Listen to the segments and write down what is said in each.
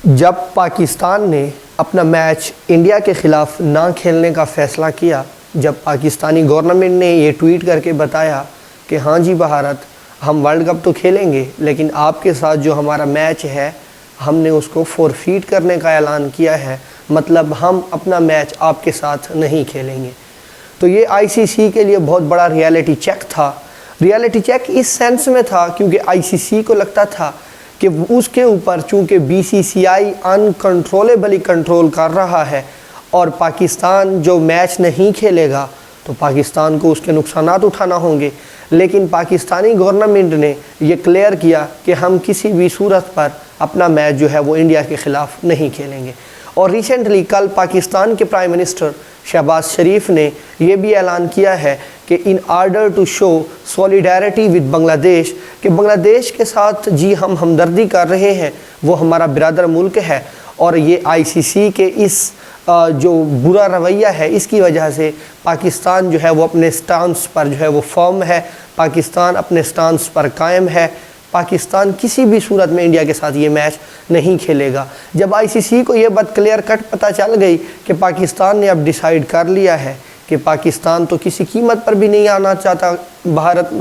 جب پاکستان نے اپنا میچ انڈیا کے خلاف نہ کھیلنے کا فیصلہ کیا، جب پاکستانی گورنمنٹ نے یہ ٹویٹ کر کے بتایا کہ ہاں جی بھارت، ہم ورلڈ کپ تو کھیلیں گے لیکن آپ کے ساتھ جو ہمارا میچ ہے ہم نے اس کو فورفیٹ کرنے کا اعلان کیا ہے، مطلب ہم اپنا میچ آپ کے ساتھ نہیں کھیلیں گے، تو یہ آئی سی سی کے لیے بہت بڑا ریالٹی چیک تھا۔ ریالٹی چیک اس سینس میں تھا کیونکہ آئی سی سی کو لگتا تھا کہ اس کے اوپر چونکہ بی سی سی آئی انکنٹرولیبلی کنٹرول کر رہا ہے اور پاکستان جو میچ نہیں کھیلے گا تو پاکستان کو اس کے نقصانات اٹھانا ہوں گے، لیکن پاکستانی گورنمنٹ نے یہ کلیئر کیا کہ ہم کسی بھی صورت پر اپنا میچ جو ہے وہ انڈیا کے خلاف نہیں کھیلیں گے۔ اور ریسنٹلی کل پاکستان کے پرائم منسٹر شہباز شریف نے یہ بھی اعلان کیا ہے کہ in order to show solidarity with Bangladesh, کہ بنگلہ دیش کے ساتھ جی ہم ہمدردی کر رہے ہیں، وہ ہمارا برادر ملک ہے، اور یہ آئی سی سی کے اس جو برا رویہ ہے اس کی وجہ سے پاکستان جو ہے وہ اپنے سٹانس پر جو ہے وہ فرم ہے، پاکستان اپنے سٹانس پر قائم ہے، پاکستان کسی بھی صورت میں انڈیا کے ساتھ یہ میچ نہیں کھیلے گا۔ جب آئی سی سی کو یہ بات کلیئر کٹ پتہ چل گئی کہ پاکستان نے اب ڈیسائیڈ کر لیا ہے کہ پاکستان تو کسی قیمت پر بھی نہیں آنا چاہتا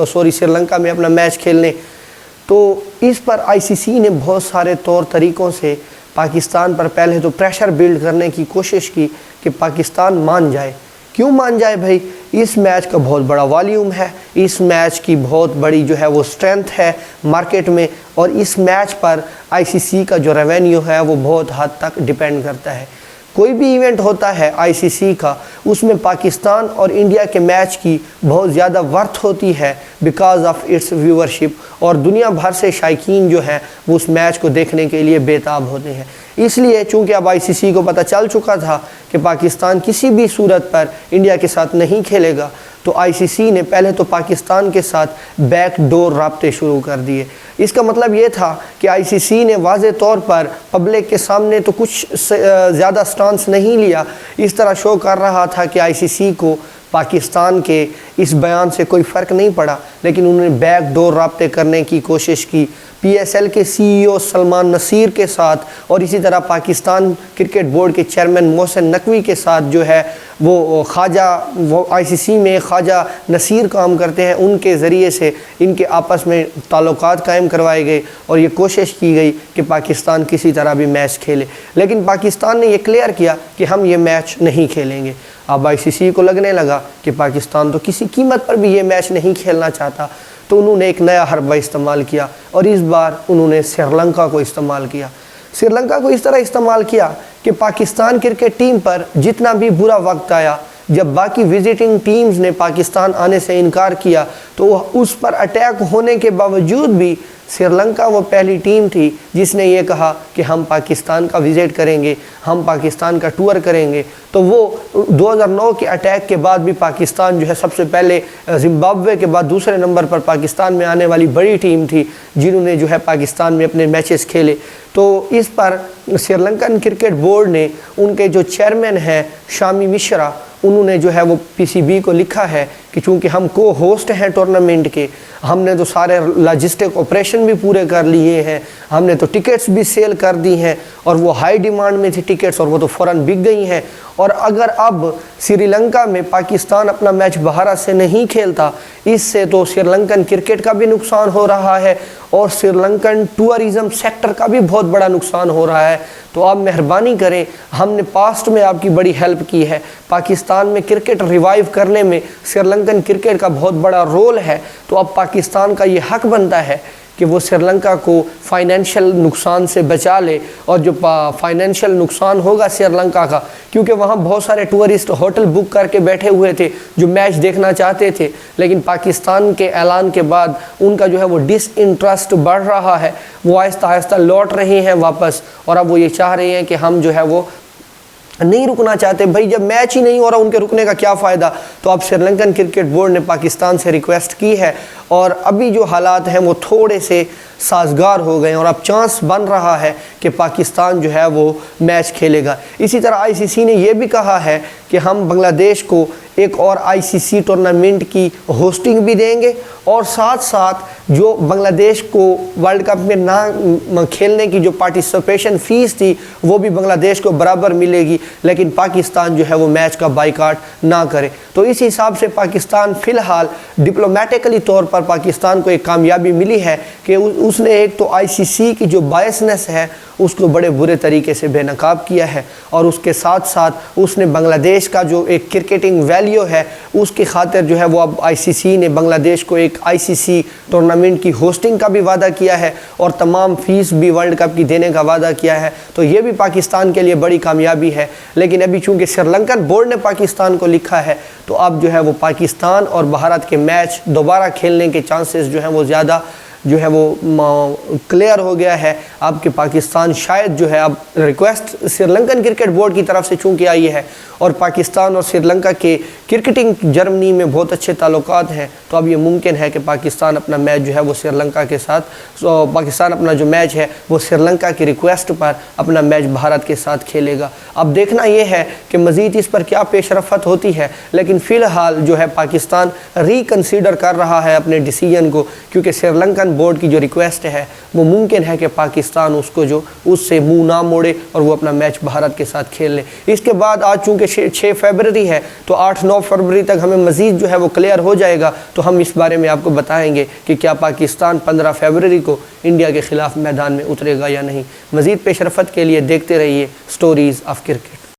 سری لنکا میں اپنا میچ کھیلنے، تو اس پر آئی سی سی نے بہت سارے طور طریقوں سے پاکستان پر پہلے تو پریشر بلڈ کرنے کی کوشش کی کہ پاکستان مان جائے۔ کیوں مان جائے بھائی؟ اس میچ کا بہت بڑا والیوم ہے، اس میچ کی بہت بڑی جو ہے وہ سٹرینتھ ہے مارکیٹ میں، اور اس میچ پر آئی سی سی کا جو ریونیو ہے وہ بہت حد تک ڈیپینڈ کرتا ہے۔ کوئی بھی ایونٹ ہوتا ہے آئی سی سی کا، اس میں پاکستان اور انڈیا کے میچ کی بہت زیادہ ورتھ ہوتی ہے بیکاز آف اٹس ویورشپ، اور دنیا بھر سے شائقین جو ہیں وہ اس میچ کو دیکھنے کے لیے بےتاب ہوتے ہیں۔ اس لیے چونکہ اب آئی سی سی کو پتہ چل چکا تھا کہ پاکستان کسی بھی صورت پر انڈیا کے ساتھ نہیں کھیلے گا، تو آئی سی سی نے پہلے تو پاکستان کے ساتھ بیک ڈور رابطے شروع کر دیے۔ اس کا مطلب یہ تھا کہ آئی سی سی نے واضح طور پر پبلک کے سامنے تو کچھ زیادہ سٹانس نہیں لیا، اس طرح شو کر رہا تھا کہ آئی سی سی کو پاکستان کے اس بیان سے کوئی فرق نہیں پڑا، لیکن انہوں نے بیک ڈور رابطے کرنے کی کوشش کی پی ایس ایل کے سی ای او سلمان نصیر کے ساتھ، اور اسی طرح پاکستان کرکٹ بورڈ کے چیئرمین محسن نقوی کے ساتھ جو ہے وہ آئی سی سی میں خواجہ نصیر کام کرتے ہیں، ان کے ذریعے سے ان کے آپس میں تعلقات قائم کروائے گئے اور یہ کوشش کی گئی کہ پاکستان کسی طرح بھی میچ کھیلے، لیکن پاکستان نے یہ کلیئر کیا کہ ہم یہ میچ نہیں کھیلیں گے۔ اب آئی سی سی کو لگنے لگا کہ پاکستان تو کسی قیمت پر بھی یہ میچ نہیں کھیلنا چاہتا، تو انہوں نے ایک نیا حربہ استعمال کیا، اور اس بار انہوں نے سری لنکا کو استعمال کیا۔ سری لنکا کو اس طرح استعمال کیا کہ پاکستان کرکٹ ٹیم پر جتنا بھی برا وقت آیا، جب باقی وزٹنگ ٹیمز نے پاکستان آنے سے انکار کیا تو اس پر اٹیک ہونے کے باوجود بھی سری لنکا وہ پہلی ٹیم تھی جس نے یہ کہا کہ ہم پاکستان کا وزٹ کریں گے، ہم پاکستان کا ٹور کریں گے۔ تو وہ 2009 کے اٹیک کے بعد بھی پاکستان جو ہے سب سے پہلے زمبابوے کے بعد دوسرے نمبر پر پاکستان میں آنے والی بڑی ٹیم تھی جنہوں نے جو ہے پاکستان میں اپنے میچز کھیلے۔ تو اس پر سری لنکن کرکٹ بورڈ نے ان کے جو چیئرمین ہیں شامی مشرا، انہوں نے جو ہے وہ پی سی بی کو لکھا ہے کہ چونکہ ہم کو ہوسٹ ہیں ٹورنامنٹ کے، ہم نے تو سارے لاجسٹک آپریشن بھی پورے کر لیے ہیں، ہم نے تو ٹکٹس بھی سیل کر دی ہیں، اور وہ ہائی ڈیمانڈ میں تھی ٹکٹس اور وہ تو فوراً بک گئی ہیں، اور اگر اب سری لنکا میں پاکستان اپنا میچ بھارت سے نہیں کھیلتا، اس سے تو سری لنکن کرکٹ کا بھی نقصان ہو رہا ہے اور سری لنکن ٹورزم سیکٹر کا بھی بہت بڑا نقصان ہو رہا ہے، تو آپ مہربانی کریں، ہم نے پاسٹ میں آپ کی بڑی ہیلپ کی ہے، پاکستان میں کرکٹ ریوائیو کرنے میں سری لنکن کرکٹ کا بہت بڑا رول ہے، تو اب پاکستان کا یہ حق بنتا ہے کہ وہ سری لنکا کو فائنینشیل نقصان سے بچا لے، اور جو فائنینشیل نقصان ہوگا سری لنکا کا، کیونکہ وہاں بہت سارے ٹورسٹ ہوٹل بک کر کے بیٹھے ہوئے تھے جو میچ دیکھنا چاہتے تھے، لیکن پاکستان کے اعلان کے بعد ان کا جو ہے وہ ڈس انٹرسٹ بڑھ رہا ہے، وہ آہستہ آہستہ لوٹ رہے ہیں واپس، اور اب وہ یہ چاہ رہے ہیں کہ ہم جو ہے وہ نہیں رکنا چاہتے۔ بھائی جب میچ ہی نہیں ہو رہا ان کے رکنے کا کیا فائدہ؟ تو اب سری لنکن کرکٹ بورڈ نے پاکستان سے ریکویسٹ کی ہے، اور ابھی جو حالات ہیں وہ تھوڑے سے سازگار ہو گئے اور اب چانس بن رہا ہے کہ پاکستان جو ہے وہ میچ کھیلے گا۔ اسی طرح آئی سی سی نے یہ بھی کہا ہے کہ ہم بنگلہ دیش کو ایک اور آئی سی سی ٹورنامنٹ کی ہوسٹنگ بھی دیں گے، اور ساتھ ساتھ جو بنگلہ دیش کو ورلڈ کپ میں نہ کھیلنے کی جو پارٹیسپیشن فیس تھی وہ بھی بنگلہ دیش کو برابر ملے گی، لیکن پاکستان جو ہے وہ میچ کا بائیکاٹ نہ کرے۔ تو اس حساب سے پاکستان فی الحال ڈپلومیٹکلی طور پر پاکستان کو ایک کامیابی ملی ہے کہ اس نے ایک تو آئی سی سی کی جو بائسنس ہے اس کو بڑے برے طریقے سے بے نقاب کیا ہے، اور اس کے ساتھ ساتھ اس نے بنگلہ دیش کا جو ایک کرکٹنگ ویلیو ہے اس کی خاطر جو ہے وہ اب آئی سی سی نے بنگلہ دیش کو ایک آئی سی سی ٹورنامنٹ کی ہوسٹنگ کا بھی وعدہ کیا ہے اور تمام فیس بھی ورلڈ کپ کی دینے کا وعدہ کیا ہے۔ تو یہ بھی پاکستان کے لیے بڑی کامیابی ہے، لیکن ابھی چونکہ سری لنکن بورڈ نے پاکستان کو لکھا ہے تو اب جو ہے وہ پاکستان اور بھارت کے میچ دوبارہ کھیلنے کے چانسز جو ہیں وہ زیادہ جو ہے وہ کلیئر ہو گیا ہے اب کہ پاکستان شاید جو ہے اب request Sri Lankan cricket board کی طرف سے چونکہ آئی ہے اور پاکستان اور سری لنکا کے کرکٹنگ جرمنی میں بہت اچھے تعلقات ہیں، تو اب یہ ممکن ہے کہ پاکستان اپنا میچ جو ہے وہ سری لنکا کے ساتھ پاکستان اپنا جو میچ ہے وہ سری لنکا کی ریکویسٹ پر اپنا میچ بھارت کے ساتھ کھیلے گا۔ اب دیکھنا یہ ہے کہ مزید اس پر کیا پیش رفت ہوتی ہے، لیکن فی الحال جو ہے پاکستان ریکنسیڈر کر رہا ہے اپنے ڈیسیجن کو، کیونکہ سری لنکن بورڈ کی جو ریکویسٹ ہے وہ ممکن ہے کہ پاکستان اس کو جو اس سے منہ نہ موڑے اور وہ اپنا میچ بھارت کے ساتھ کھیل لے۔ اس کے بعد آج چونکہ 6 فروری ہے تو 8-9 فروری تک ہمیں مزید جو ہے وہ کلیئر ہو جائے گا، تو ہم اس بارے میں آپ کو بتائیں گے کہ کیا پاکستان 15 فروری کو انڈیا کے خلاف میدان میں اترے گا یا نہیں۔ مزید پیش رفت کے لیے دیکھتے رہیے سٹوریز آف کرکٹ۔